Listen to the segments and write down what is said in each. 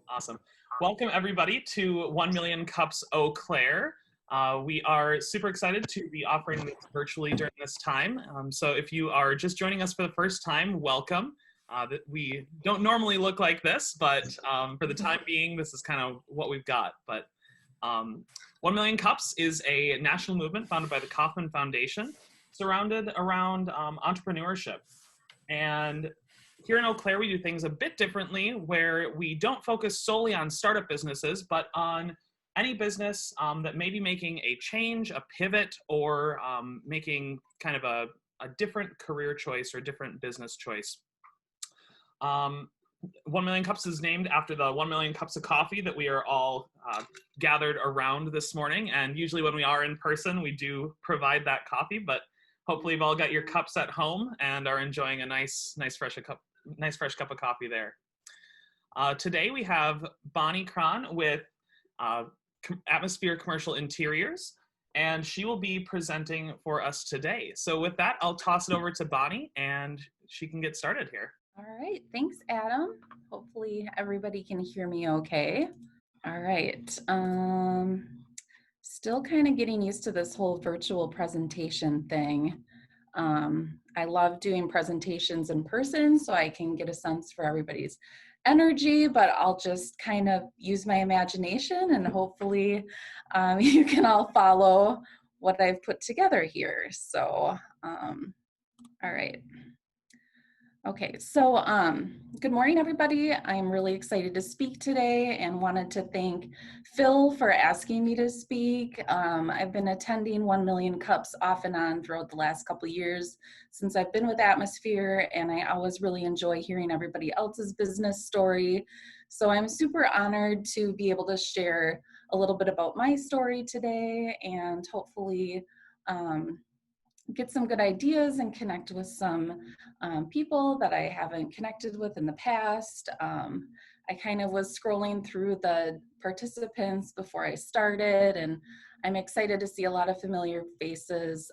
Awesome. Welcome everybody to 1 Million Cups Eau Claire. We are super excited to be offering this virtually during this time. So if you are just joining us for the first time, welcome. We don't normally look like this, but for the time being, this is kind of what we've got. But 1 Million Cups is a national movement founded by the Kauffman Foundation, surrounded around entrepreneurship. And here in Eau Claire, we do things a bit differently, where we don't focus solely on startup businesses, but on any business that may be making a change, a pivot, or making kind of a different career choice or different business choice. 1 Million Cups is named after the 1 million cups of coffee that we are all gathered around this morning. And usually when we are in person, we do provide that coffee, but hopefully you've all got your cups at home and are enjoying a nice fresh cup of coffee there. Today we have Bonnie Cron with Atmosphere Commercial Interiors, and she will be presenting for us today. So with that, I'll toss it over to Bonnie and she can get started here. All right, thanks, Adam. Hopefully everybody can hear me okay. All right, still kind of getting used to this whole virtual presentation thing. I love doing presentations in person so I can get a sense for everybody's energy, but I'll just kind of use my imagination and hopefully you can all follow what I've put together here. So, all right. Okay, so good morning, everybody. I'm really excited to speak today and wanted to thank Phil for asking me to speak. I've been attending 1 Million Cups off and on throughout the last couple of years since I've been with Atmosphere, and I always really enjoy hearing everybody else's business story. So I'm super honored to be able to share a little bit about my story today and hopefully get some good ideas and connect with some people that I haven't connected with in the past. I kind of was scrolling through the participants before I started, and I'm excited to see a lot of familiar faces,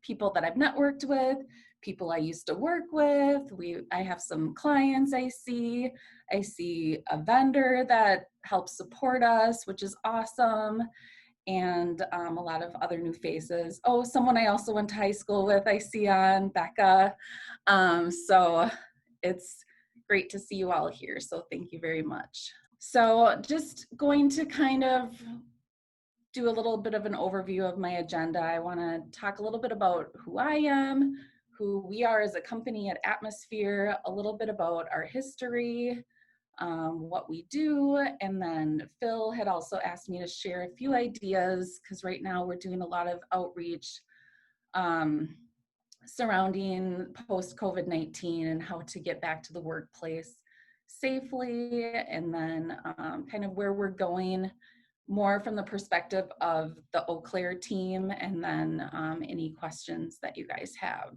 people that I've networked with, people I used to work with. I have some clients I see a vendor that helps support us, which is awesome, and a lot of other new faces. Oh, someone I also went to high school with, I see on Becca. So it's great to see you all here. So thank you very much. So just going to kind of do a little bit of an overview of my agenda. I want to talk a little bit about who I am, who we are as a company at Atmosphere, a little bit about our history, what we do, and then Phil had also asked me to share a few ideas because right now we're doing a lot of outreach surrounding post-COVID-19 and how to get back to the workplace safely, and then kind of where we're going more from the perspective of the Eau Claire team, and then any questions that you guys have.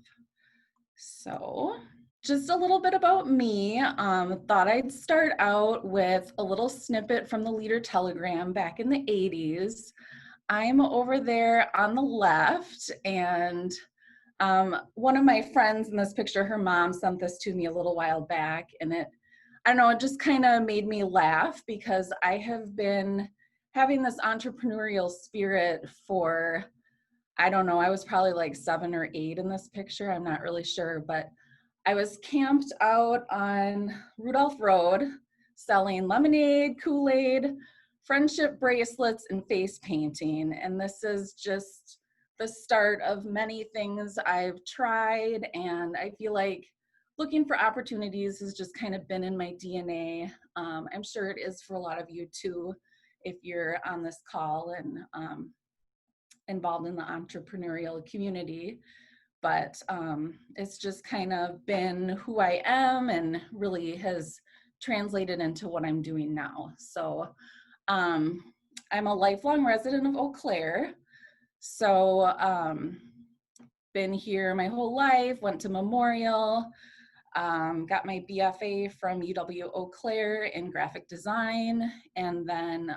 So just a little bit about me. Thought I'd start out with a little snippet from the Leader Telegram back in the 80s. I'm over there on the left, and one of my friends in this picture, her mom sent this to me a little while back, and I don't know, it just kind of made me laugh because I have been having this entrepreneurial spirit for, I don't know, I was probably like 7 or 8 in this picture, I'm not really sure, but I was camped out on Rudolph Road selling lemonade, Kool-Aid, friendship bracelets, and face painting. And this is just the start of many things I've tried. And I feel like looking for opportunities has just kind of been in my DNA. I'm sure it is for a lot of you too, if you're on this call and involved in the entrepreneurial community. But it's just kind of been who I am and really has translated into what I'm doing now. So I'm a lifelong resident of Eau Claire. So been here my whole life, went to Memorial, got my BFA from UW Eau Claire in graphic design, and then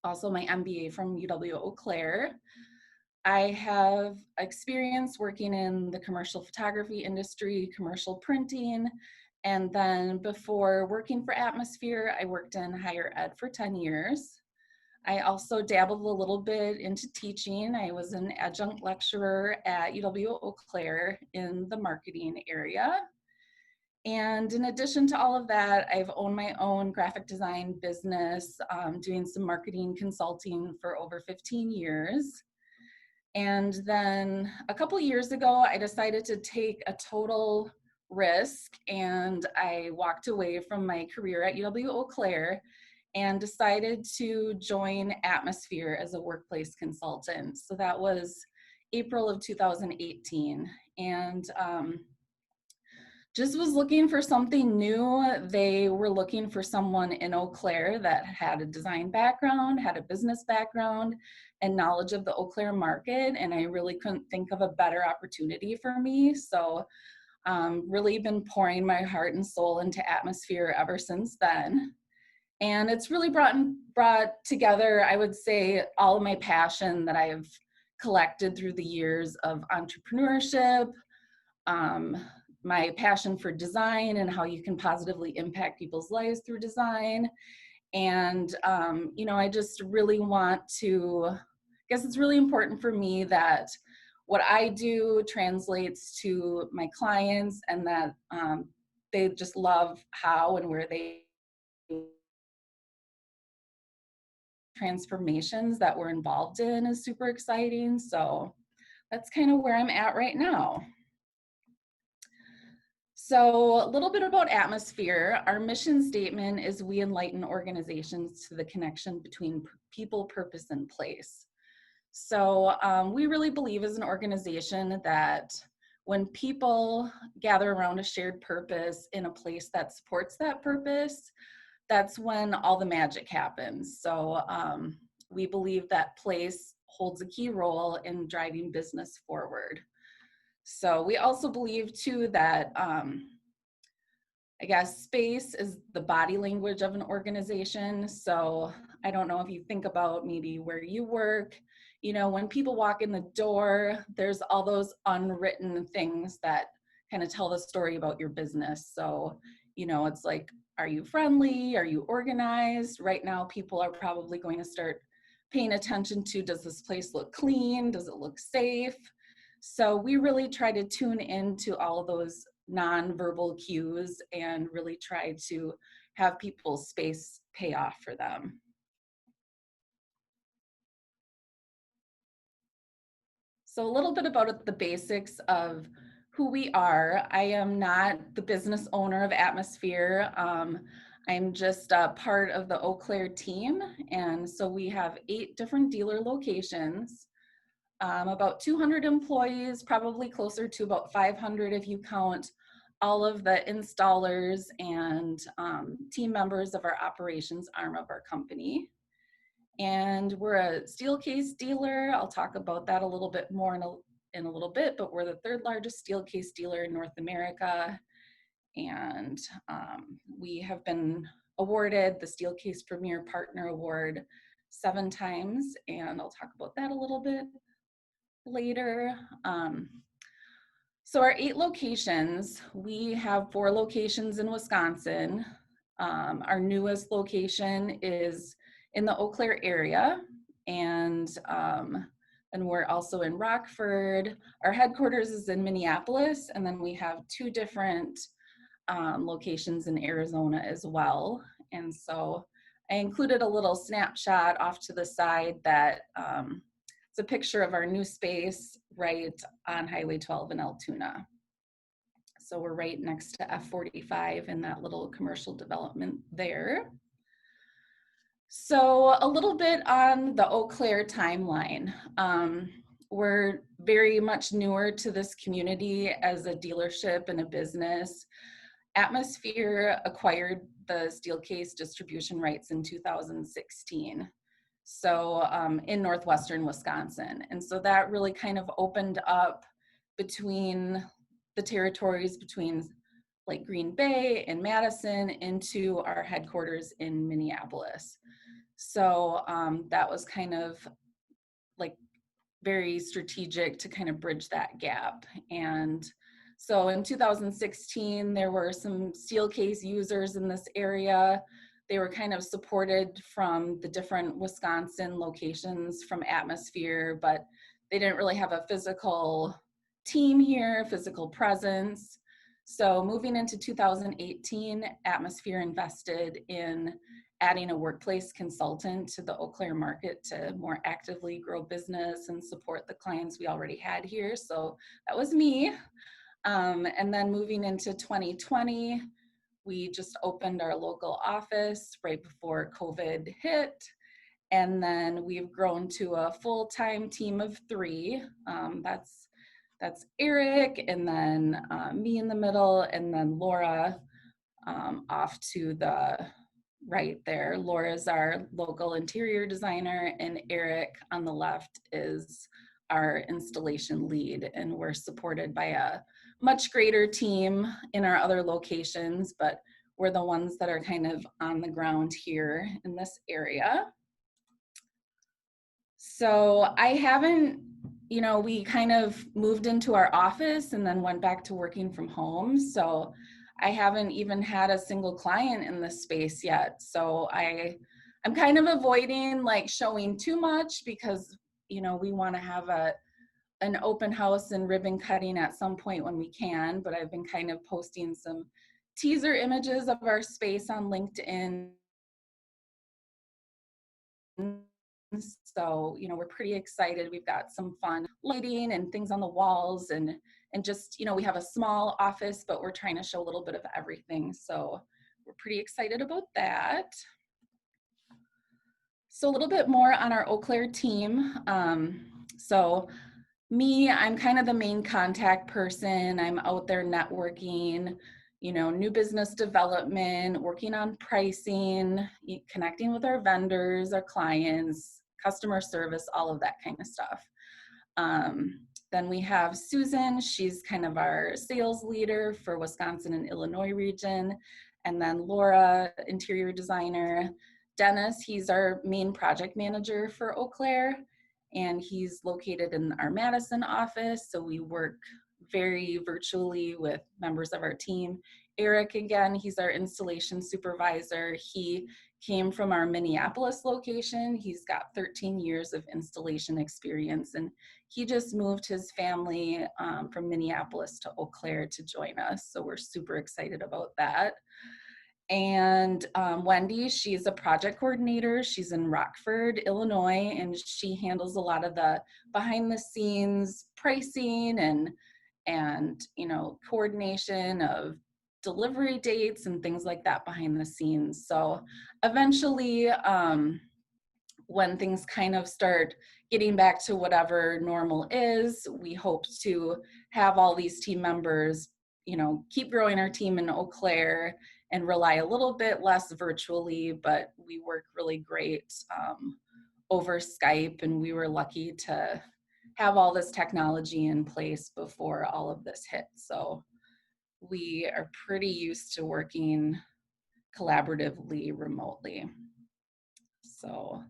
also my MBA from UW Eau Claire. I have experience working in the commercial photography industry, commercial printing, And then before working for Atmosphere, I worked in higher ed for 10 years. I also dabbled a little bit into teaching. I was an adjunct lecturer at UW Eau Claire in the marketing area. And in addition to all of that, I've owned my own graphic design business, doing some marketing consulting for over 15 years. And then a couple years ago, I decided to take a total risk and I walked away from my career at UW Eau Claire and decided to join Atmosphere as a workplace consultant. So that was April of 2018. And just was looking for something new. They were looking for someone in Eau Claire that had a design background, had a business background, and knowledge of the Eau Claire market. And I really couldn't think of a better opportunity for me. So really been pouring my heart and soul into Atmosphere ever since then. And it's really brought together, I would say, all of my passion that I've collected through the years of entrepreneurship, my passion for design and how you can positively impact people's lives through design. And, I just really want to, I guess it's really important for me that what I do translates to my clients and that they just love how and where they transformations that we're involved in is super exciting. So that's kind of where I'm at right now. So a little bit about Atmosphere. Our mission statement is we enlighten organizations to the connection between people, purpose, and place. So we really believe as an organization that when people gather around a shared purpose in a place that supports that purpose, that's when all the magic happens. So we believe that place holds a key role in driving business forward. So we also believe too that I guess space is the body language of an organization. So I don't know if you think about maybe where you work, when people walk in the door, there's all those unwritten things that kind of tell the story about your business. So, it's like, are you friendly? Are you organized? Right now, people are probably going to start paying attention to, does this place look clean? Does it look safe? So we really try to tune into all of those nonverbal cues and really try to have people's space pay off for them. So a little bit about the basics of who we are. I am not the business owner of Atmosphere. I'm just a part of the Eau Claire team. And so we have 8 different dealer locations. About 200 employees, probably closer to about 500 if you count all of the installers and team members of our operations arm of our company. And we're a Steelcase dealer. I'll talk about that a little bit more in a little bit, but we're the 3rd largest Steelcase dealer in North America. And we have been awarded the Steelcase Premier Partner Award 7 times, and I'll talk about that a little bit later. So our 8 locations, we have 4 locations in Wisconsin. Our newest location is in the Eau Claire area, and we're also in Rockford. Our headquarters is in Minneapolis, and then we have 2 different locations in Arizona as well. And so I included a little snapshot off to the side that it's a picture of our new space right on Highway 12 in Altoona. So we're right next to F45 in that little commercial development there. So a little bit on the Eau Claire timeline. We're very much newer to this community as a dealership and a business. Atmosphere acquired the Steelcase distribution rights in 2016. So in northwestern Wisconsin. And so that really kind of opened up between the territories between like Green Bay and Madison into our headquarters in Minneapolis. So that was kind of like very strategic to kind of bridge that gap. And So in 2016, there were some Steelcase users in this area. They were kind of supported from the different Wisconsin locations from Atmosphere, but they didn't really have a physical team here, physical presence. So moving into 2018, Atmosphere invested in adding a workplace consultant to the Eau Claire market to more actively grow business and support the clients we already had here. So that was me. And then moving into 2020, we just opened our local office right before COVID hit. And then we've grown to a full-time team of 3. That's Eric, and then me in the middle, and then Laura off to the right there. Laura's our local interior designer, and Eric on the left is our installation lead, and we're supported by a much greater team in our other locations, but we're the ones that are kind of on the ground here in this area. So I haven't, we kind of moved into our office and then went back to working from home. So I haven't even had a single client in this space yet. So I'm kind of avoiding like showing too much because, we want to have an open house and ribbon cutting at some point when we can, but I've been kind of posting some teaser images of our space on LinkedIn. So, we're pretty excited. We've got some fun lighting and things on the walls and just, we have a small office, but we're trying to show a little bit of everything. So we're pretty excited about that. So a little bit more on our Eau Claire team. So me, I'm kind of the main contact person. I'm out there networking, new business development, working on pricing, connecting with our vendors, our clients, customer service, all of that kind of stuff. Then we have Susan. She's kind of our sales leader for Wisconsin and Illinois region. And then Laura, interior designer. Dennis, he's our main project manager for Eau Claire, and he's located in our Madison office. So we work very virtually with members of our team. Eric, again, he's our installation supervisor. He came from our Minneapolis location. He's got 13 years of installation experience, and he just moved his family from Minneapolis to Eau Claire to join us. So we're super excited about that. And Wendy, she's a project coordinator. She's in Rockford, Illinois, and she handles a lot of the behind the scenes pricing and coordination of delivery dates and things like that behind the scenes. So eventually, when things kind of start getting back to whatever normal is, we hope to have all these team members, keep growing our team in Eau Claire and rely a little bit less virtually, but we work really great over Skype, and we were lucky to have all this technology in place before all of this hit. So we are pretty used to working collaboratively remotely. So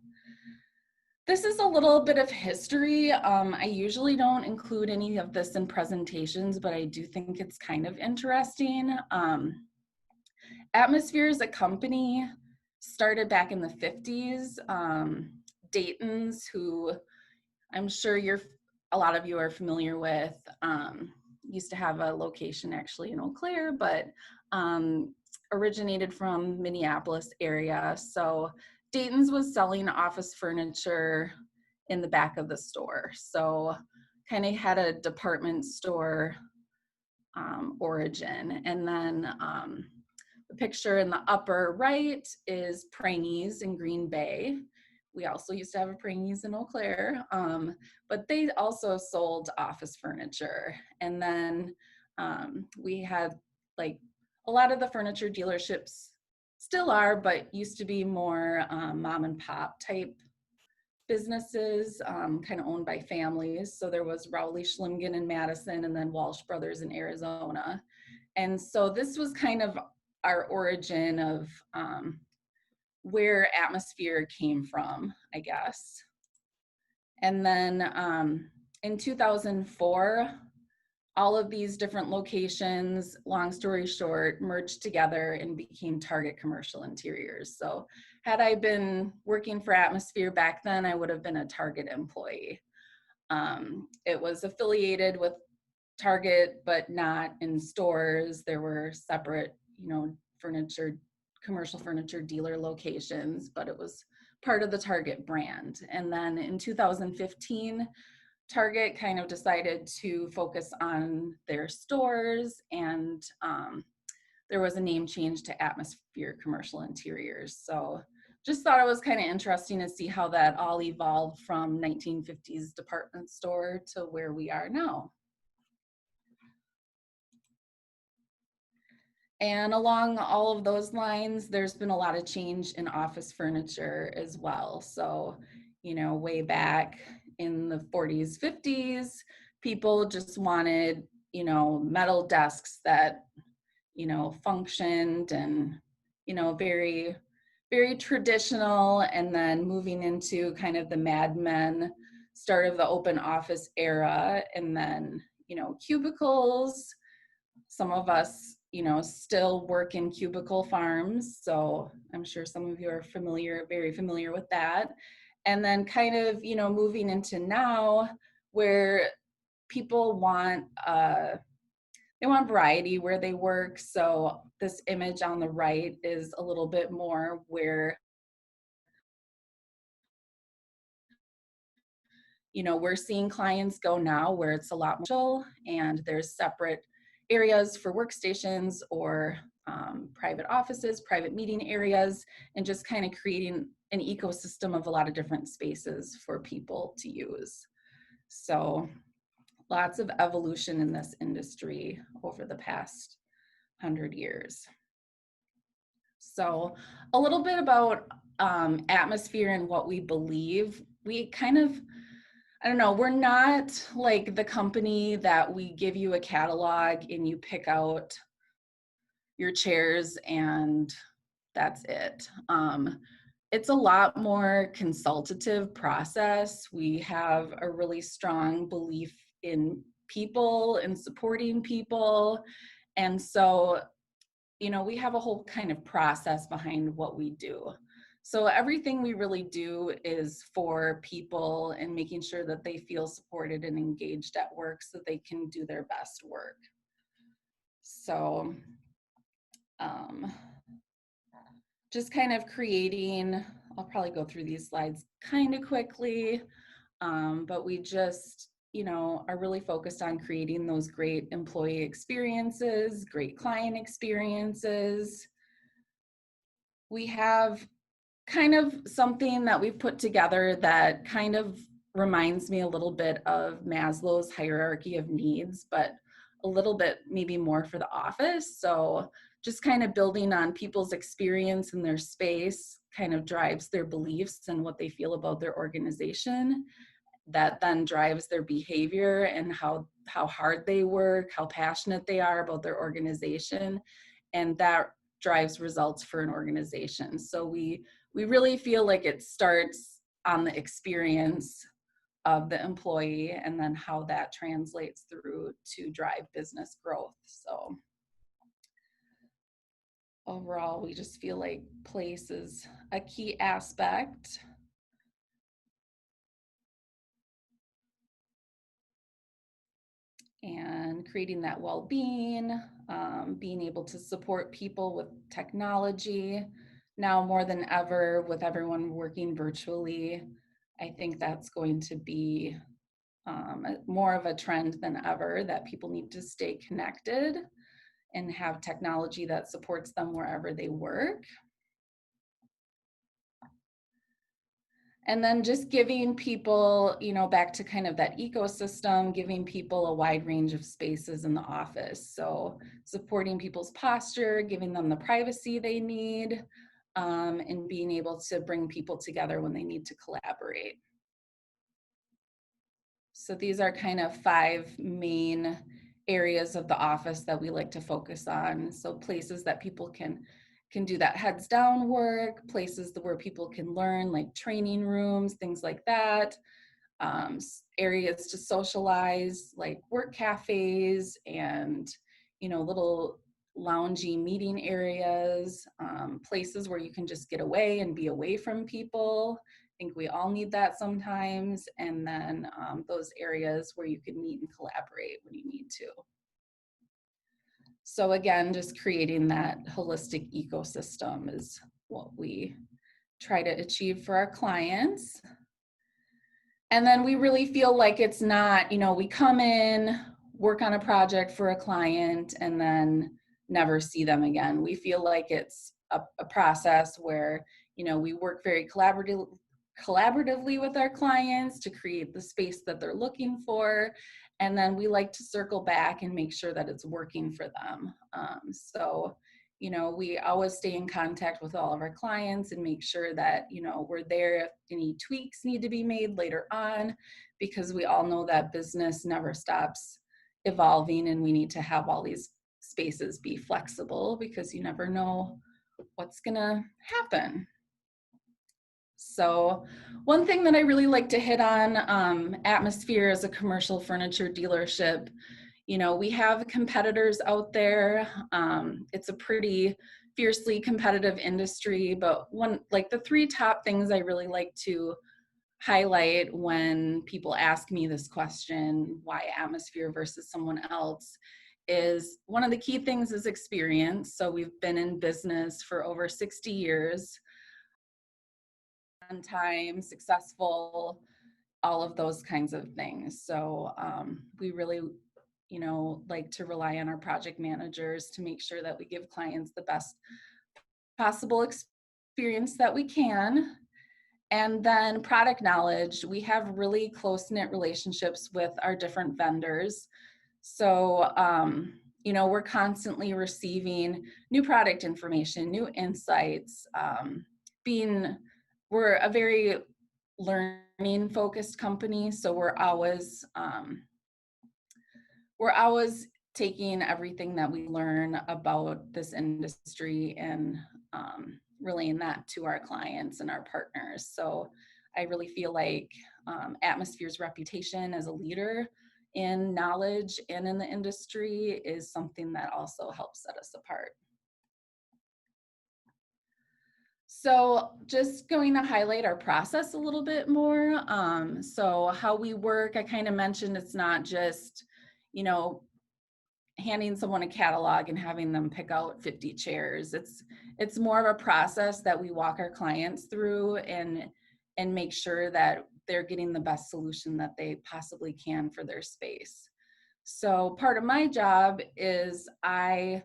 this is a little bit of history. I usually don't include any of this in presentations, but I do think it's kind of interesting. Atmosphere as a company started back in the 50s. Dayton's, who I'm sure a lot of you are familiar with, used to have a location actually in Eau Claire, but originated from Minneapolis area. So Dayton's was selling office furniture in the back of the store. So kind of had a department store origin. And then the picture in the upper right is Prangies in Green Bay. We also used to have a Prangies in Eau Claire, but they also sold office furniture. And then we had like a lot of the furniture dealerships still are, but used to be more mom and pop type businesses, kind of owned by families. So there was Rowley Schlimgen in Madison, and then Walsh Brothers in Arizona. And so this was kind of our origin of where Atmosphere came from, I guess. And then in 2004, all of these different locations, long story short, merged together and became Target Commercial Interiors. So had I been working for Atmosphere back then, I would have been a Target employee. It was affiliated with Target, but not in stores. There were separate, commercial furniture dealer locations, but it was part of the Target brand. And then in 2015, Target kind of decided to focus on their stores, and there was a name change to Atmosphere Commercial Interiors. So just thought it was kind of interesting to see how that all evolved from 1950s department store to where we are now. And along all of those lines, there's been a lot of change in office furniture as well. So, way back in the 40s, 50s, people just wanted, metal desks that, functioned and, very, very traditional. And then moving into kind of the Mad Men, start of the open office era, and then, cubicles. Some of us, still work in cubicle farms. So I'm sure some of you are very familiar with that. And then kind of, moving into now where people want, they want variety where they work. So this image on the right is a little bit more where, we're seeing clients go now where it's a lot more and there's separate areas for workstations or private offices, private meeting areas, and just kind of creating an ecosystem of a lot of different spaces for people to use. So lots of evolution in this industry over the past 100 years. So a little bit about Atmosphere and what we believe. We kind of, I don't know, we're not like the company that we give you a catalog and you pick out your chairs and that's it. It's a lot more consultative process. We have a really strong belief in people and supporting people. And so, we have a whole kind of process behind what we do. So everything we really do is for people and making sure that they feel supported and engaged at work so they can do their best work. So just kind of creating, I'll probably go through these slides kind of quickly, but we just, are really focused on creating those great employee experiences, great client experiences. We have kind of something that we've put together that kind of reminds me a little bit of Maslow's hierarchy of needs, but a little bit maybe more for the office. So just kind of building on people's experience in their space kind of drives their beliefs and what they feel about their organization. That then drives their behavior and how hard they work, how passionate they are about their organization. And that drives results for an organization. So we really feel like it starts on the experience of the employee and then how that translates through to drive business growth. So overall, we just feel like place is a key aspect. And creating that well-being, being able to support people with technology. Now more than ever, with everyone working virtually, I think that's going to be more of a trend than ever, that people need to stay connected and have technology that supports them wherever they work. And then just giving people, back to kind of that ecosystem, giving people a wide range of spaces in the office. So supporting people's posture, giving them the privacy they need, and being able to bring people together when they need to collaborate. So these are kind of 5 main areas of the office that we like to focus on. So places that people can do that heads down work, places where people can learn, like training rooms, things like that. areas to socialize, like work cafes and, little loungy meeting areas, places where you can just get away and be away from people. I think we all need that sometimes. And then those areas where you can meet and collaborate when you need to. So again, just creating that holistic ecosystem is what we try to achieve for our clients. And then we really feel like it's not, we come in, work on a project for a client, and then never see them again. We feel like it's a process where, we work very collaboratively with our clients to create the space that they're looking for. And then we like to circle back and make sure that it's working for them. We always stay in contact with all of our clients and make sure that, we're there if any tweaks need to be made later on, because we all know that business never stops evolving and we need to have all these spaces be flexible because you never know what's gonna happen. So one thing that I really like to hit on, Atmosphere as a commercial furniture dealership, we have competitors out there. It's a pretty fiercely competitive industry, but the three top things I really like to highlight when people ask me this question, why Atmosphere versus someone else, is one of the key things is experience. So we've been in business for over 60 years, on time, successful, all of those kinds of things. So we really like to rely on our project managers to make sure that we give clients the best possible experience that we can. And then product knowledge, we have really close-knit relationships with our different vendors. So, we're constantly receiving new product information, new insights, we're a very learning focused company. So we're always taking everything that we learn about this industry and relaying that to our clients and our partners. So I really feel like Atmosphere's reputation as a leader in knowledge and in the industry is something that also helps set us apart. So just going to highlight our process a little bit more. So how we work, I kind of mentioned it's not just, handing someone a catalog and having them pick out 50 chairs. It's more of a process that we walk our clients through and make sure that they're getting the best solution that they possibly can for their space. So part of my job is I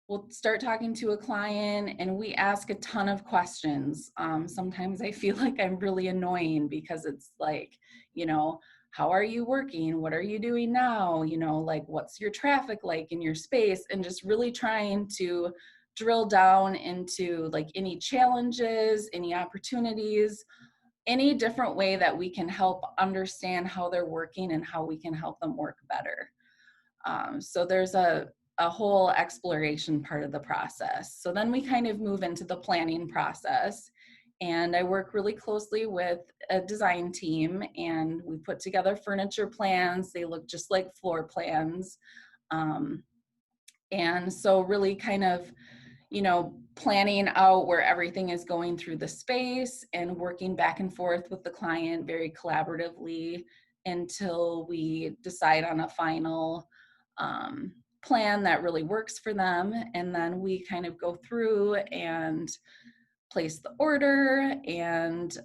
will start talking to a client and we ask a ton of questions. Sometimes I feel like I'm really annoying because it's like, how are you working? What are you doing now? What's your traffic like in your space? And just really trying to drill down into any challenges, any opportunities, any different way that we can help understand how they're working and how we can help them work better. So there's a whole exploration part of the process. So then we kind of move into the planning process. And I work really closely with a design team and we put together furniture plans. They look just like floor plans. And so really kind of, planning out where everything is going through the space and working back and forth with the client very collaboratively until we decide on a final plan that really works for them. And then we kind of go through and place the order, and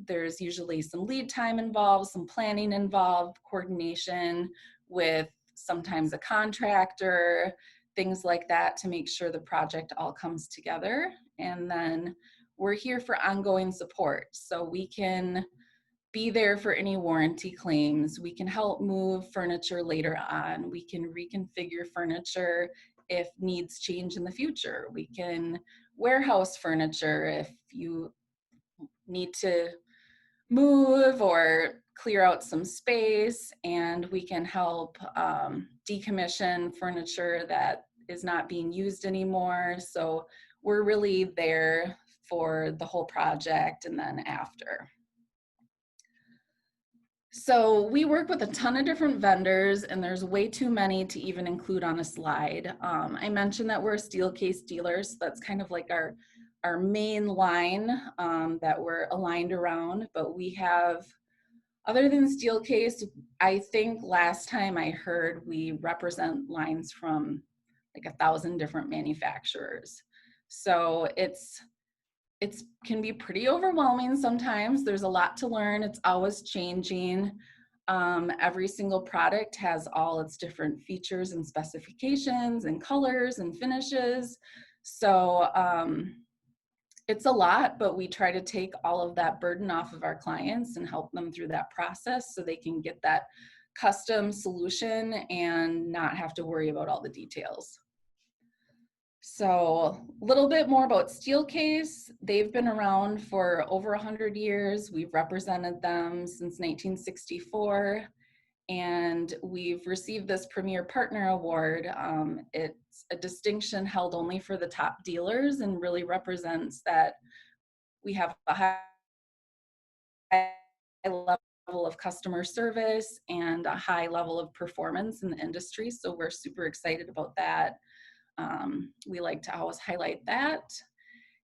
there's usually some lead time involved, some planning involved, coordination with sometimes a contractor, things like that to make sure the project all comes together. And then we're here for ongoing support. So we can be there for any warranty claims. We can help move furniture later on. We can reconfigure furniture if needs change in the future. We can warehouse furniture if you need to move or clear out some space, and we can help decommission furniture that is not being used anymore. So we're really there for the whole project and then after. So we work with a ton of different vendors, and there's way too many to even include on a slide. I mentioned that we're a Steelcase dealer, so that's kind of like our main line that we're aligned around. But we have, other than Steelcase, I think last time I heard we represent lines from like 1,000 different manufacturers. So it's can be pretty overwhelming sometimes. There's a lot to learn. It's always changing. Every single product has all its different features and specifications and colors and finishes. So it's a lot, but we try to take all of that burden off of our clients and help them through that process so they can get that custom solution and not have to worry about all the details. So a little bit more about Steelcase. They've been around for over 100 years. We've represented them since 1964, and we've received this Premier Partner Award. It's a distinction held only for the top dealers and really represents that we have a high level of customer service and a high level of performance in the industry. So we're super excited about that. We like to always highlight that.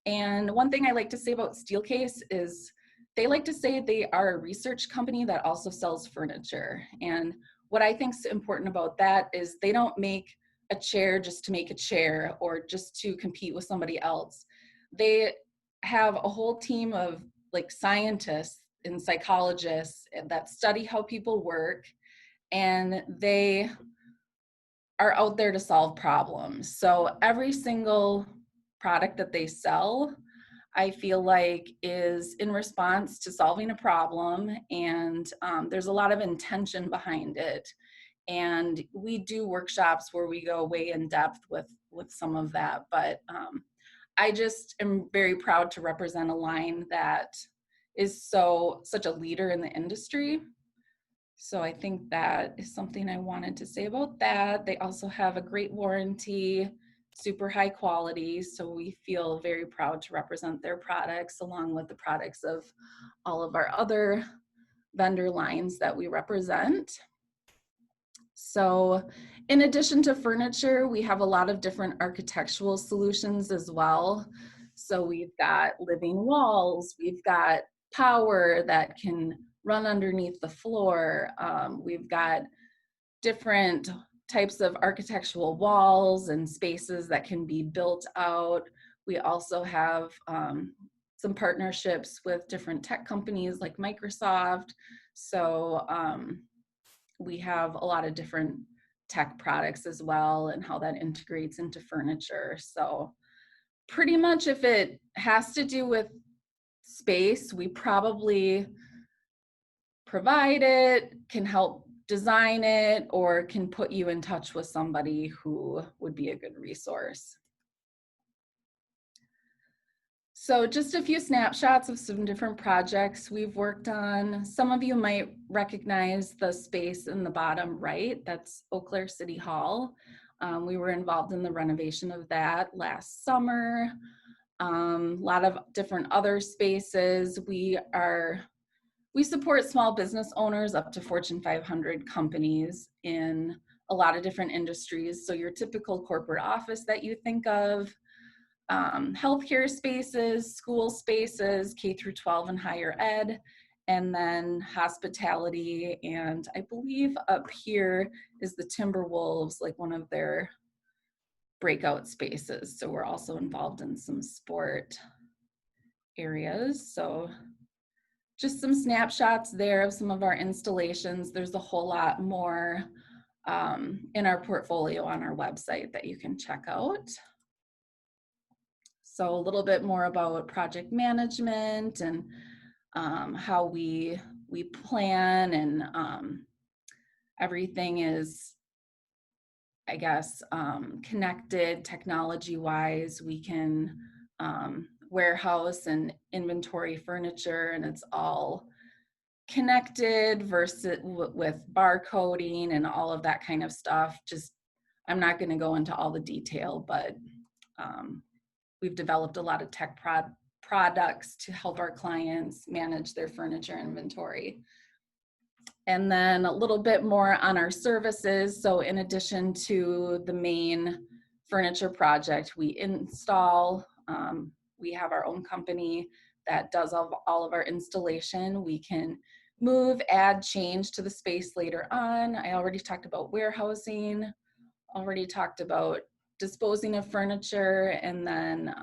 And one thing I like to say about Steelcase is they like to say they are a research company that also sells furniture. And what I think is important about that is they don't make a chair just to make a chair or just to compete with somebody else. They have a whole team of like scientists and psychologists that study how people work, and they are out there to solve problems. So every single product that they sell, I feel like is in response to solving a problem, and there's a lot of intention behind it. And we do workshops where we go way in depth with some of that. But I just am very proud to represent a line that is such a leader in the industry. So I think that is something I wanted to say about that. They also have a great warranty, super high quality. So we feel very proud to represent their products along with the products of all of our other vendor lines that we represent. So in addition to furniture, we have a lot of different architectural solutions as well. So we've got living walls, we've got power that can run underneath the floor. We've got different types of architectural walls and spaces that can be built out. We also have some partnerships with different tech companies like Microsoft. So we have a lot of different tech products as well and how that integrates into furniture. So pretty much if it has to do with space, we probably provide it, can help design it, or can put you in touch with somebody who would be a good resource. So just a few snapshots of some different projects we've worked on. Some of you might recognize the space in the bottom right. That's Eau Claire City Hall. We were involved in the renovation of that last summer. A lot of different other spaces. We support small business owners up to Fortune 500 companies in a lot of different industries. So your typical corporate office that you think of, healthcare spaces, school spaces, K through 12 and higher ed, and then hospitality. And I believe up here is the Timberwolves, like one of their breakout spaces. So we're also involved in some sport areas. So just some snapshots there of some of our installations. There's a whole lot more in our portfolio on our website that you can check out. So a little bit more about project management and how we plan, and everything is, I guess, connected technology-wise. We can warehouse and inventory furniture, and it's all connected versus with barcoding and all of that kind of stuff. Just, I'm not going to go into all the detail, but we've developed a lot of tech products to help our clients manage their furniture inventory. And then a little bit more on our services. So in addition to the main furniture project, we install, we have our own company that does all of our installation. We can move, add, change to the space later on. I already talked about warehousing, already talked about disposing of furniture, and then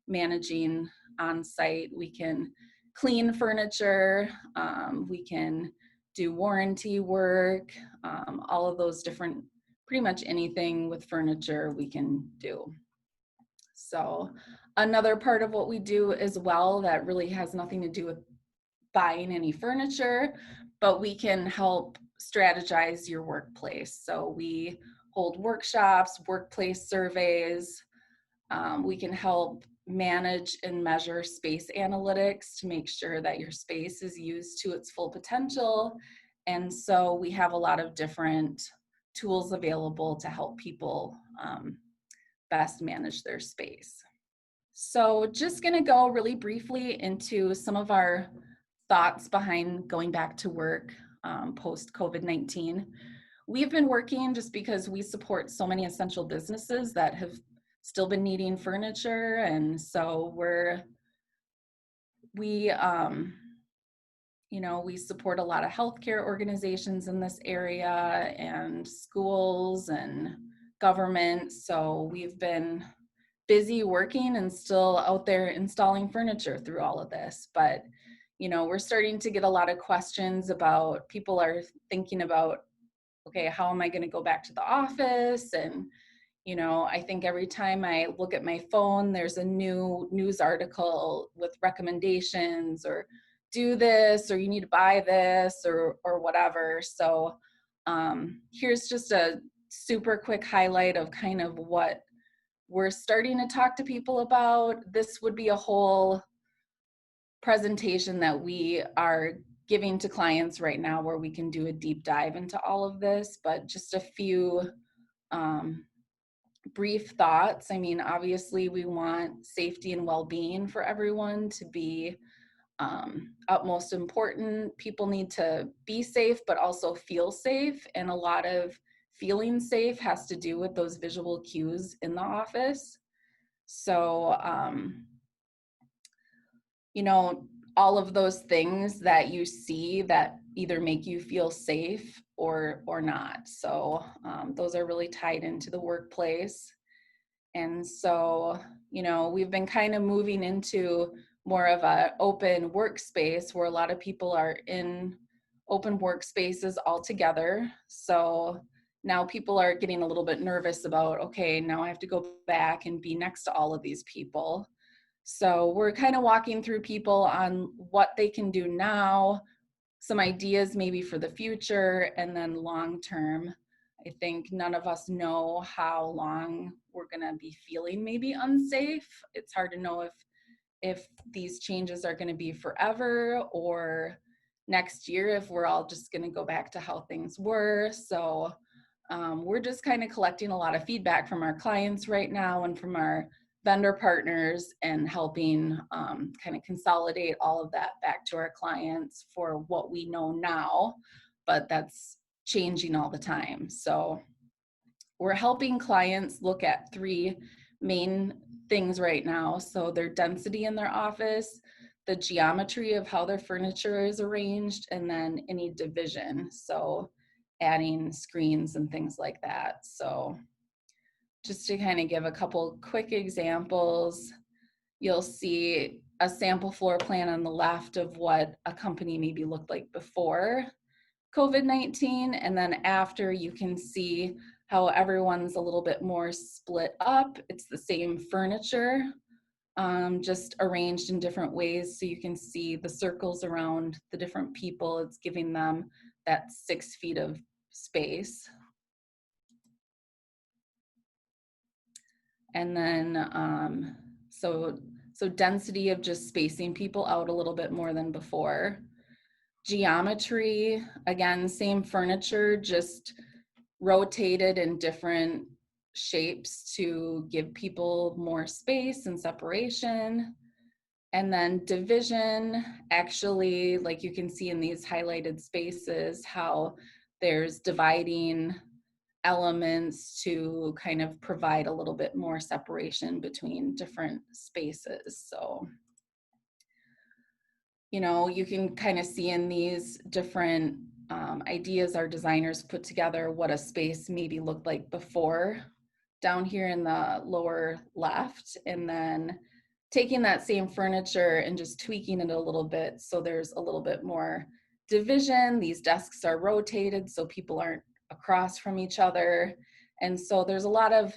managing on site. We can clean furniture, we can do warranty work, all of those different, pretty much anything with furniture we can do. So another part of what we do as well that really has nothing to do with buying any furniture, but we can help strategize your workplace. So we hold workshops, workplace surveys. We can help manage and measure space analytics to make sure that your space is used to its full potential. And so we have a lot of different tools available to help people best manage their space. So just going to go really briefly into some of our thoughts behind going back to work post COVID-19. We've been working just because we support so many essential businesses that have still been needing furniture, and so we support a lot of healthcare organizations in this area and schools and government. So we've been busy working and still out there installing furniture through all of this. But we're starting to get a lot of questions about, people are thinking about, okay, how am I going to go back to the office? And I think every time I look at my phone, there's a new news article with recommendations, or do this, or you need to buy this, or whatever. So here's just a super quick highlight of kind of what we're starting to talk to people about. This would be a whole presentation that we are giving to clients right now where we can do a deep dive into all of this, but just a few brief thoughts. I mean, obviously we want safety and well-being for everyone to be utmost important. People need to be safe, but also feel safe. And a lot of feeling safe has to do with those visual cues in the office. So, all of those things that you see that either make you feel safe or not. So those are really tied into the workplace. And so, we've been kind of moving into more of an open workspace where a lot of people are in open workspaces all together. So now people are getting a little bit nervous about, okay, now I have to go back and be next to all of these people. So we're kind of walking through people on what they can do now, some ideas maybe for the future, and then long term. I think none of us know how long we're going to be feeling maybe unsafe. It's hard to know if these changes are going to be forever, or next year if we're all just going to go back to how things were. So we're just kind of collecting a lot of feedback from our clients right now and from our vendor partners, and helping kind of consolidate all of that back to our clients for what we know now, but that's changing all the time. So we're helping clients look at three main things right now. So their density in their office, the geometry of how their furniture is arranged, and then any division. So adding screens and things like that. So just to kind of give a couple quick examples, you'll see a sample floor plan on the left of what a company maybe looked like before COVID-19, and then after you can see how everyone's a little bit more split up. It's the same furniture, just arranged in different ways, so you can see the circles around the different people. It's giving them that 6 feet of space. And then, so density of just spacing people out a little bit more than before. Geometry, again, same furniture, just rotated in different shapes to give people more space and separation. And then division, actually, like you can see in these highlighted spaces, how there's dividing elements to kind of provide a little bit more separation between different spaces. So, you know, you can kind of see in these different ideas our designers put together what a space maybe looked like before down here in the lower left, and then taking that same furniture and just tweaking it a little bit so there's a little bit more division. These desks are rotated so people aren't across from each other. And so there's a lot of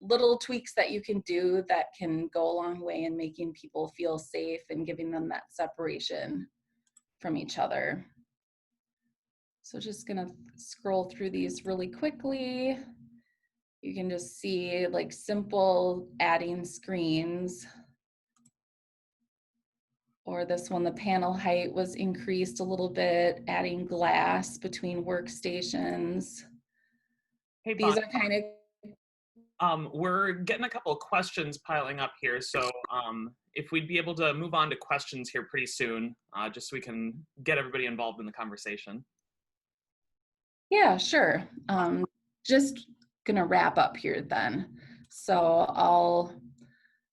little tweaks that you can do that can go a long way in making people feel safe and giving them that separation from each other. So just gonna scroll through these really quickly. You can just see like simple adding screens. Or this one, the panel height was increased a little bit, adding glass between workstations. Hey, These Bonnie, are kind of we're getting a couple of questions piling up here, so if we'd be able to move on to questions here pretty soon, just so we can get everybody involved in the conversation. Yeah, sure. Just gonna wrap up here then. So I'll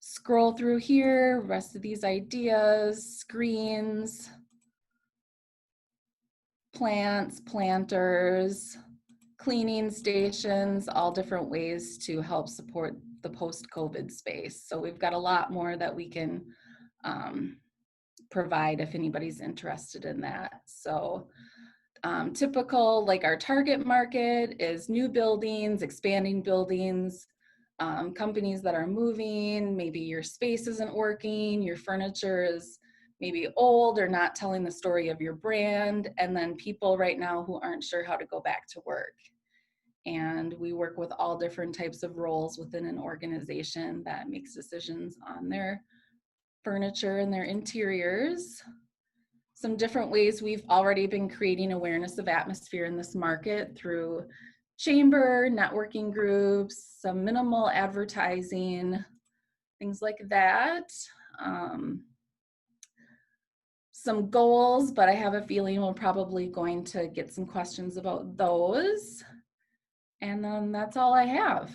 scroll through here, rest of these ideas, screens, plants, planters, cleaning stations, all different ways to help support the post-COVID space. So we've got a lot more that we can provide if anybody's interested in that. So typical, like our target market is new buildings, expanding buildings, companies that are moving, maybe your space isn't working, your furniture is maybe old or not telling the story of your brand, and then people right now who aren't sure how to go back to work. And we work with all different types of roles within an organization that makes decisions on their furniture and their interiors. Some different ways we've already been creating awareness of atmosphere in this market through chamber, networking groups, some minimal advertising, things like that. Some goals, but I have a feeling we're probably going to get some questions about those. And then that's all I have.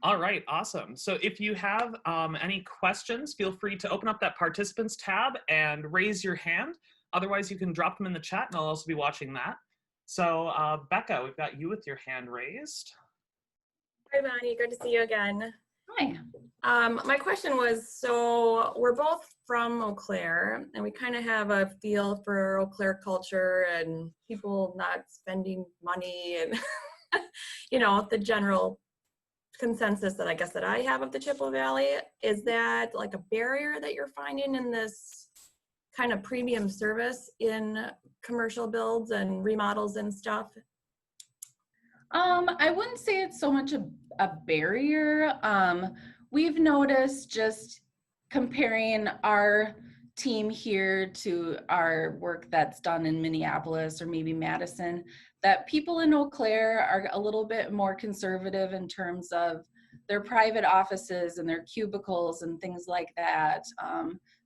All right, awesome. So if you have any questions, feel free to open up that participants tab and raise your hand. Otherwise, you can drop them in the chat and I'll also be watching that. So Becca, we've got you with your hand raised. Hi, Bonnie. Good to see you again. Hi. My question was, so we're both from Eau Claire, and we kind of have a feel for Eau Claire culture and people not spending money and, you know, the general consensus that I guess that I have of the Chippewa Valley. Is that like a barrier that you're finding in this kind of premium service in commercial builds and remodels and stuff? I wouldn't say it's so much a barrier. We've noticed just comparing our team here to our work that's done in Minneapolis or maybe Madison, that people in Eau Claire are a little bit more conservative in terms of their private offices and their cubicles and things like that.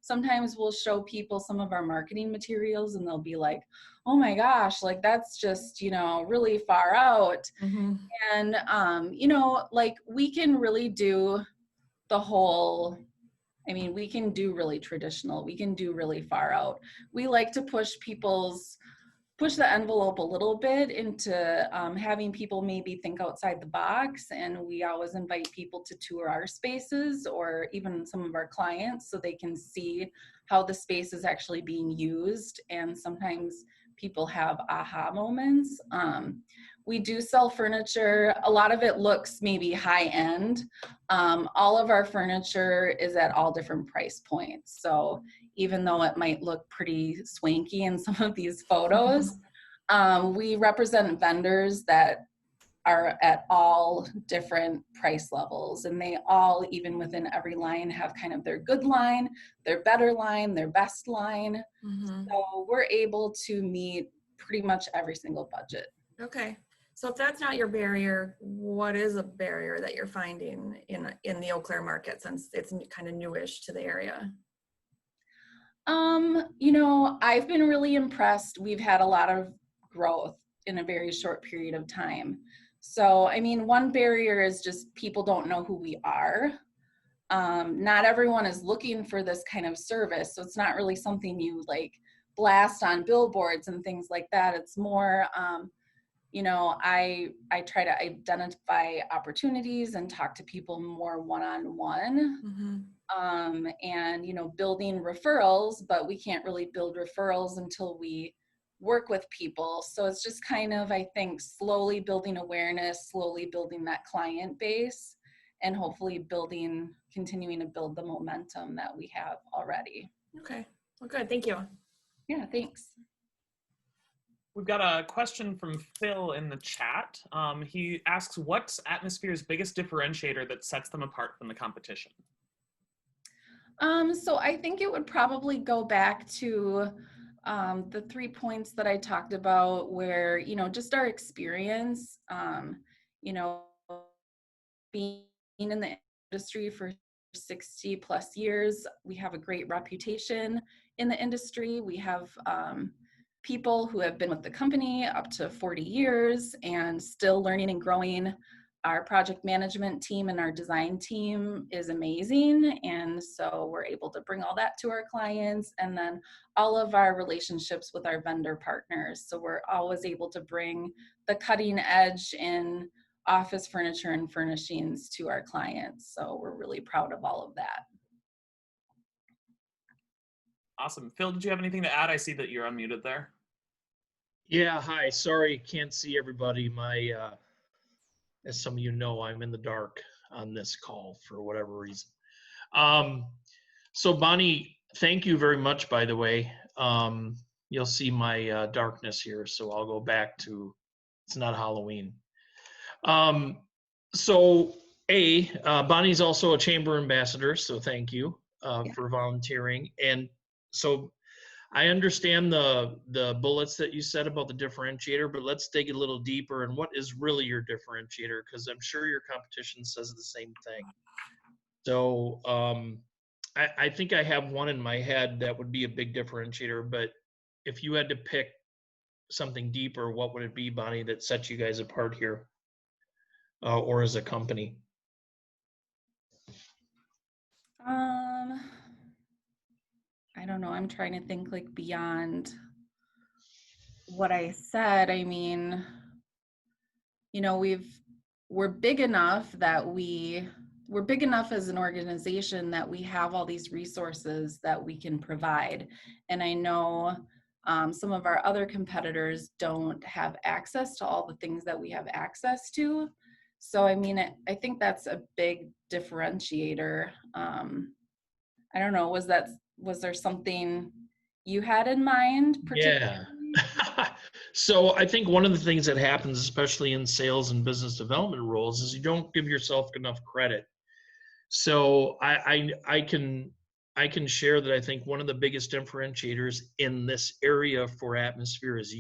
Sometimes we'll show people some of our marketing materials and they'll be like, oh my gosh, like that's just, you know, really far out. Mm-hmm. And, you know, like we can really do the whole, I mean, we can do really traditional, we can do really far out. We like to push the envelope a little bit into having people maybe think outside the box. And we always invite people to tour our spaces or even some of our clients so they can see how the space is actually being used. And sometimes people have aha moments. We do sell furniture. A lot of it looks maybe high end. All of our furniture is at all different price points. So even though it might look pretty swanky in some of these photos, we represent vendors that are at all different price levels, and they all, even within every line, have kind of their good line, their better line, their best line. Mm-hmm. So we're able to meet pretty much every single budget. Okay. So if that's not your barrier, what is a barrier that you're finding in the Eau Claire market, since it's kind of newish to the area? You know, I've been really impressed. We've had a lot of growth in a very short period of time. So, I mean, one barrier is just people don't know who we are. Not everyone is looking for this kind of service. So it's not really something you like blast on billboards and things like that. It's more, you know, I try to identify opportunities and talk to people more one-on-one. Mm-hmm. And, you know, building referrals, but we can't really build referrals until we work with people. So it's just kind of, I think, slowly building awareness, slowly building that client base, and hopefully continuing to build the momentum that we have already. Okay, well, good, thank you. Yeah, thanks. We've got a question from Phil in the chat. He asks, what's Atmosphere's biggest differentiator that sets them apart from the competition? So I think it would probably go back to the 3 points that I talked about, where, you know, just our experience, you know, being in the industry for 60 plus years. We have a great reputation in the industry. We have people who have been with the company up to 40 years and still learning and growing. Our project management team and our design team is amazing. And so we're able to bring all that to our clients, and then all of our relationships with our vendor partners. So we're always able to bring the cutting edge in office furniture and furnishings to our clients. So we're really proud of all of that. Awesome. Phil, did you have anything to add? I see that you're unmuted there. Yeah, hi. Sorry, can't see everybody. As some of you know, I'm in the dark on this call for whatever reason. So Bonnie, thank you very much, by the way. You'll see my darkness here, so I'll go back to, it's not Halloween. Bonnie's also a chamber ambassador, so thank you for volunteering. And so I understand the bullets that you said about the differentiator, but let's dig a little deeper. And what is really your differentiator? Because I'm sure your competition says the same thing. So I think I have one in my head that would be a big differentiator. But if you had to pick something deeper, what would it be, Bonnie, that sets you guys apart here, or as a company? I don't know. I'm trying to think like beyond what I said. I mean, you know, we're big enough that we're big enough as an organization that we have all these resources that we can provide. And I know some of our other competitors don't have access to all the things that we have access to. So, I mean, I think that's a big differentiator. I don't know, was there something you had in mind particularly? Yeah. So I think one of the things that happens, especially in sales and business development roles, is you don't give yourself enough credit. So I can share that I think one of the biggest differentiators in this area for Atmosphere is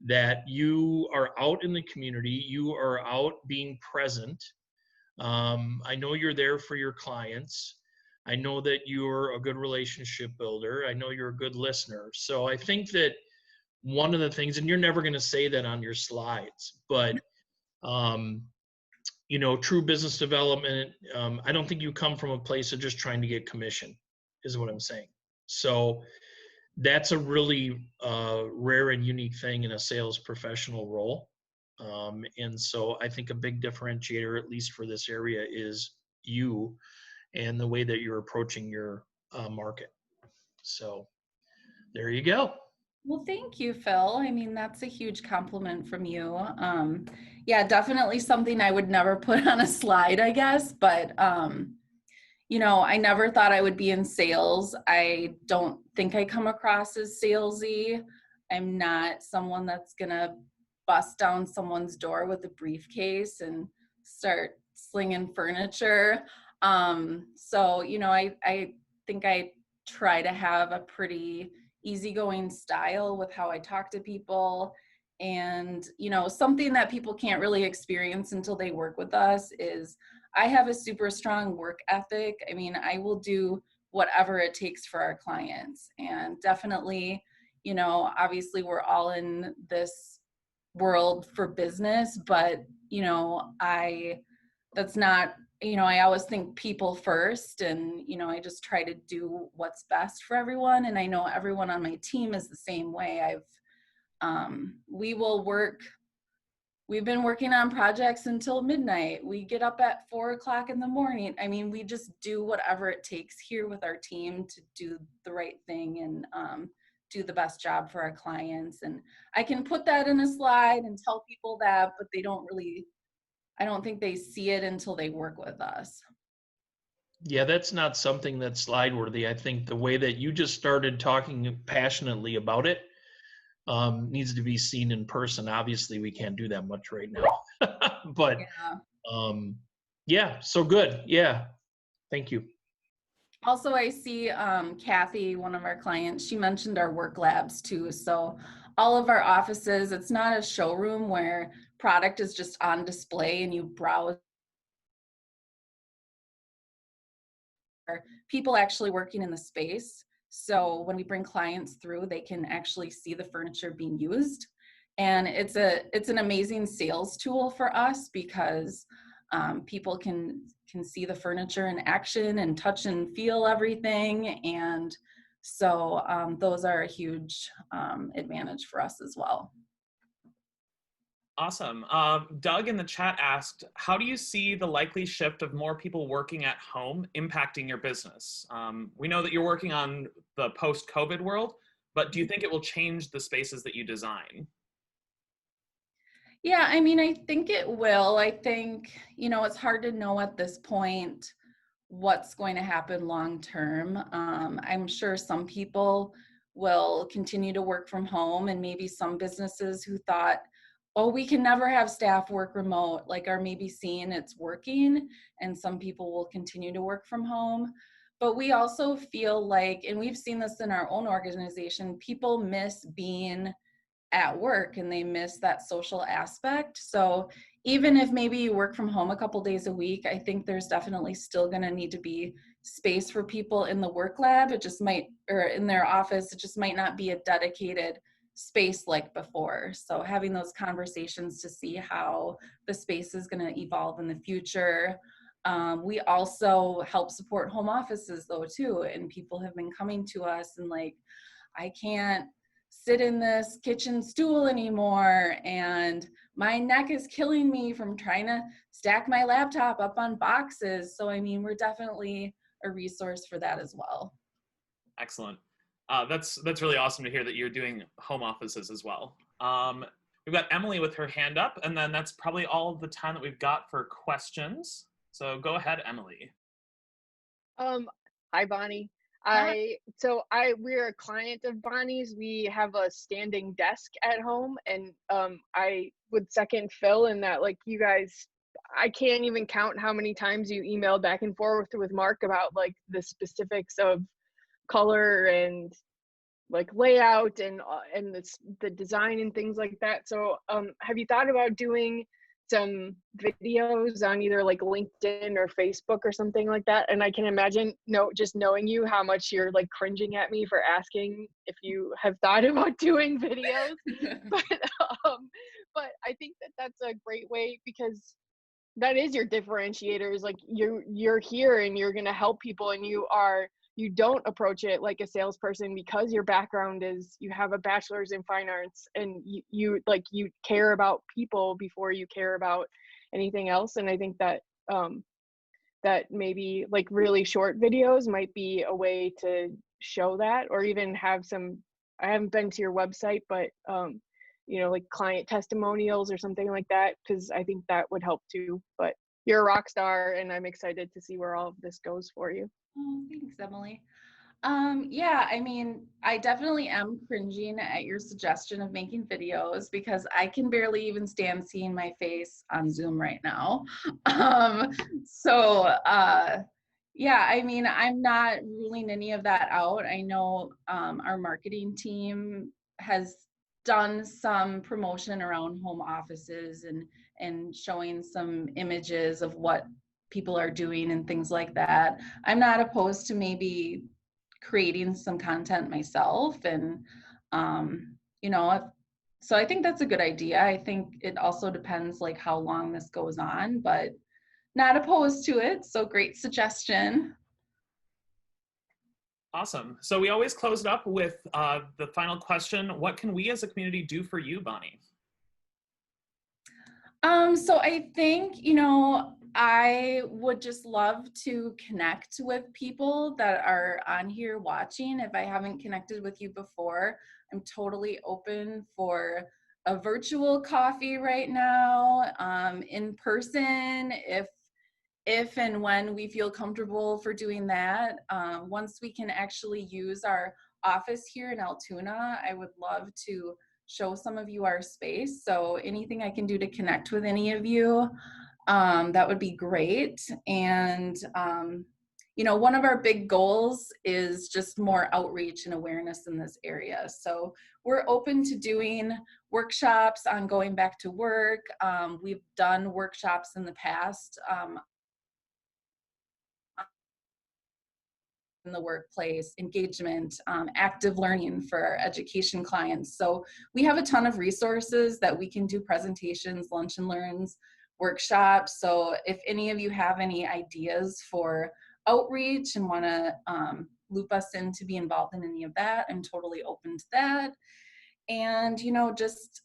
that you are out in the community, you are out being present. I know you're there for your clients. I know that you're a good relationship builder. I know you're a good listener. So I think that one of the things, and you're never going to say that on your slides, but you know, true business development, I don't think you come from a place of just trying to get commission, is what I'm saying. So that's a really rare and unique thing in a sales professional role. And so I think a big differentiator, at least for this area, is you and the way that you're approaching your market. So there you go. Well, thank you, Phil. I mean, that's a huge compliment from you. Yeah, definitely something I would never put on a slide, I guess. But, you know, I never thought I would be in sales. I don't think I come across as salesy. I'm not someone that's going to bust down someone's door with a briefcase and start slinging furniture. So, you know, I think I try to have a pretty easygoing style with how I talk to people. And, you know, something that people can't really experience until they work with us is I have a super strong work ethic. I mean, I will do whatever it takes for our clients. And definitely, you know, obviously we're all in this world for business, but, you know, that's not, you know, I always think people first, and, you know, I just try to do what's best for everyone. And I know everyone on my team is the same way. We've been working on projects until midnight. We get up at 4 o'clock in the morning. I mean, we just do whatever it takes here with our team to do the right thing and do the best job for our clients. And I can put that in a slide and tell people that, but I don't think they see it until they work with us. Yeah, that's not something that's slide worthy. I think the way that you just started talking passionately about it needs to be seen in person. Obviously, we can't do that much right now, but Yeah. yeah, so good. Yeah, thank you. Also, I see Kathy, one of our clients, she mentioned our work labs too. So all of our offices, it's not a showroom where product is just on display and you browse. People actually working in the space. So when we bring clients through, they can actually see the furniture being used. And it's an amazing sales tool for us because people can see the furniture in action and touch and feel everything. And so those are a huge advantage for us as well. Awesome. Doug in the chat asked, how do you see the likely shift of more people working at home impacting your business? We know that you're working on the post-COVID world, but do you think it will change the spaces that you design? Yeah, I mean, I think it will. I think, you know, it's hard to know at this point what's going to happen long term. I'm sure some people will continue to work from home, and maybe some businesses who thought, oh, we can never have staff work remote, like are maybe seeing it's working, and some people will continue to work from home. But we also feel like, and we've seen this in our own organization, people miss being at work and they miss that social aspect. So even if maybe you work from home a couple days a week, I think there's definitely still going to need to be space for people in the work lab. It just might, or in their office, it just might not be a dedicated space like before. So having those conversations to see how the space is going to evolve in the future. We also help support home offices though too, and people have been coming to us and like, I can't sit in this kitchen stool anymore, and my neck is killing me from trying to stack my laptop up on boxes. So I mean, we're definitely a resource for that as well. Excellent. That's really awesome to hear that you're doing home offices as well. We've got Emily with her hand up, and then that's probably all the time that we've got for questions. So go ahead, Emily. Hi, Bonnie. We're a client of Bonnie's. We have a standing desk at home, and I would second Phil in that, like, you guys, I can't even count how many times you emailed back and forth with Mark about like the specifics of color and like layout and the design and things like that. So have you thought about doing some videos on either like LinkedIn or Facebook or something like that? And I can imagine, just knowing you, how much you're like cringing at me for asking if you have thought about doing videos. But I think that that's a great way, because that is your differentiator, is like you're here and you're going to help people, and you don't approach it like a salesperson, because your background is, you have a bachelor's in fine arts, and you care about people before you care about anything else. And I think that that maybe like really short videos might be a way to show that, or even have some, I haven't been to your website, but like client testimonials or something like that, because I think that would help too. But you're a rock star, and I'm excited to see where all of this goes for you. Oh, thanks, Emily. Yeah, I mean, I definitely am cringing at your suggestion of making videos, because I can barely even stand seeing my face on Zoom right now. Yeah, I mean, I'm not ruling any of that out. I know our marketing team has done some promotion around home offices and showing some images of what people are doing and things like that. I'm not opposed to maybe creating some content myself, and you know, so I think that's a good idea. I think it also depends like how long this goes on, but not opposed to it. So great suggestion. Awesome. So we always close it up with the final question. What can we as a community do for you, Bonnie? So I think, you know, I would just love to connect with people that are on here watching. If I haven't connected with you before, I'm totally open for a virtual coffee right now, in person, if and when we feel comfortable for doing that. Once we can actually use our office here in Altoona, I would love to show some of you our space. So anything I can do to connect with any of you, that would be great. And, you know, one of our big goals is just more outreach and awareness in this area. So we're open to doing workshops on going back to work. We've done workshops in the past, in the workplace, engagement, active learning for our education clients. So we have a ton of resources that we can do presentations, lunch and learns, workshops. So if any of you have any ideas for outreach and want to loop us in to be involved in any of that, I'm totally open to that. And, you know, just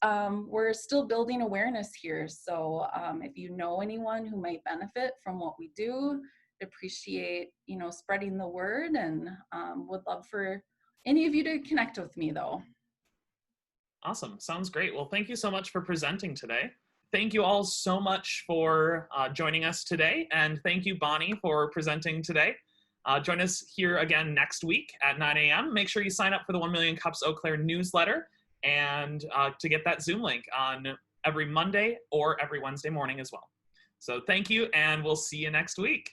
we're still building awareness here. So if you know anyone who might benefit from what we do, appreciate, you know, spreading the word, and would love for any of you to connect with me though. Awesome. Sounds great. Well, thank you so much for presenting today. Thank you all so much for joining us today. And thank you, Bonnie, for presenting today. Join us here again next week at 9 a.m. Make sure you sign up for the 1 Million Cups Eau Claire newsletter, and to get that Zoom link on every Monday or every Wednesday morning as well. So thank you, and we'll see you next week.